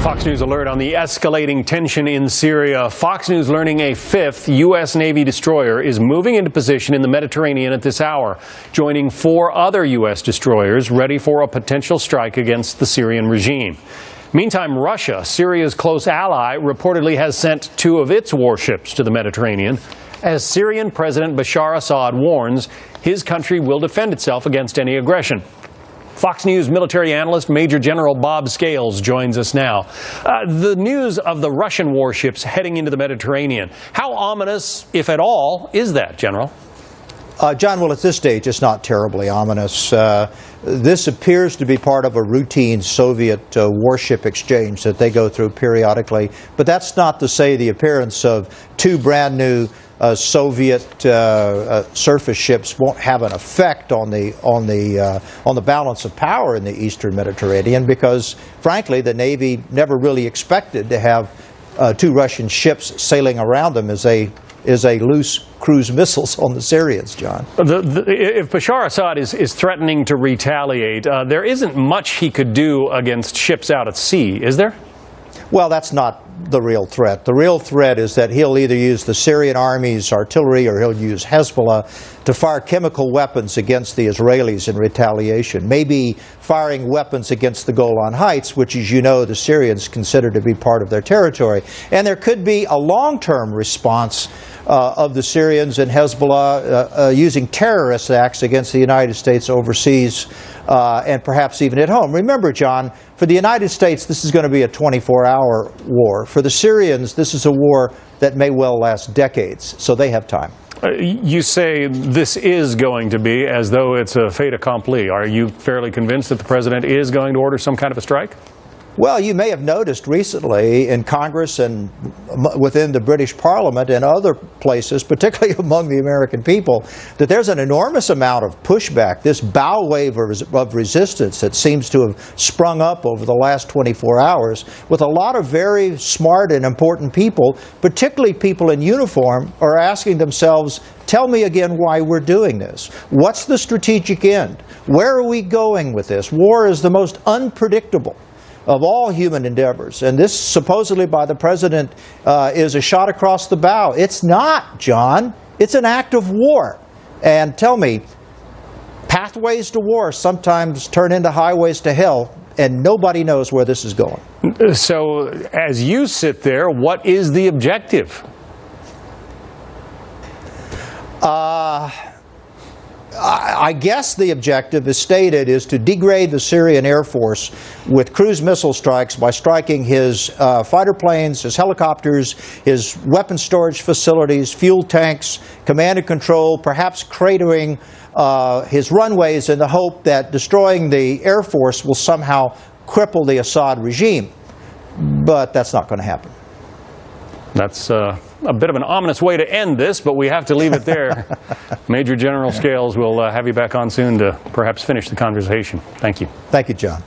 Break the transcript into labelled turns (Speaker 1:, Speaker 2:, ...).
Speaker 1: Fox News alert on the escalating tension in Syria. Fox News learning a fifth U.S. Navy destroyer is moving into position in the Mediterranean at this hour, joining 4 other U.S. destroyers ready for a potential strike against the Syrian regime. Meantime, Russia, Syria's close ally, reportedly has sent 2 of its warships to the Mediterranean. As Syrian President Bashar Assad warns, his country will defend itself against any aggression. Fox News military analyst Major General Bob Scales joins us now. The news of the Russian warships heading into the Mediterranean, how ominous, if at all, is that, General?
Speaker 2: John, well, at this stage, it's not terribly ominous. This appears to be part of a routine Soviet warship exchange that they go through periodically. But that's not to say the appearance of 2 brand new Soviet surface ships won't have an effect on the balance of power in the Eastern Mediterranean, because, frankly, the Navy never really expected to have 2 Russian ships sailing around them as they loose cruise missiles on the Syrians, John.
Speaker 1: If Bashar Assad is threatening to retaliate, there isn't much he could do against ships out at sea, is there?
Speaker 2: Well, that's not the real threat. The real threat is that he'll either use the Syrian army's artillery or he'll use Hezbollah to fire chemical weapons against the Israelis in retaliation, maybe firing weapons against the Golan Heights, which, as you know, the Syrians consider to be part of their territory. And there could be a long-term response of the Syrians and Hezbollah using terrorist acts against the United States overseas and perhaps even at home. Remember, John, for the United States, this is going to be a 24-hour war. For the Syrians, this is a war that may well last decades, so they have time.
Speaker 1: You say this is going to be as though it's a fait accompli. Are you fairly convinced that the president is going to order some kind of a strike?
Speaker 2: Well, you may have noticed recently in Congress and within the British Parliament and other places, particularly among the American people, that there's an enormous amount of pushback, this bow wave of resistance that seems to have sprung up over the last 24 hours, with a lot of very smart and important people, particularly people in uniform, are asking themselves, tell me again why we're doing this. What's the strategic end? Where are we going with this? War is the most unpredictable of all human endeavors, and this, supposedly by the president, is a shot across the bow. It's not, John. It's an act of war. And tell me, pathways to war sometimes turn into highways to hell, and nobody knows where this is going.
Speaker 1: So, as you sit there, what is the objective?
Speaker 2: I guess the objective, as stated, is to degrade the Syrian Air Force with cruise missile strikes by striking his fighter planes, his helicopters, his weapon storage facilities, fuel tanks, command and control, perhaps cratering his runways in the hope that destroying the Air Force will somehow cripple the Assad regime. But that's not going to happen.
Speaker 1: That's a bit of an ominous way to end this, but we have to leave it there. Major General Scales, we'll have you back on soon to perhaps finish the conversation. Thank you.
Speaker 2: Thank you, John.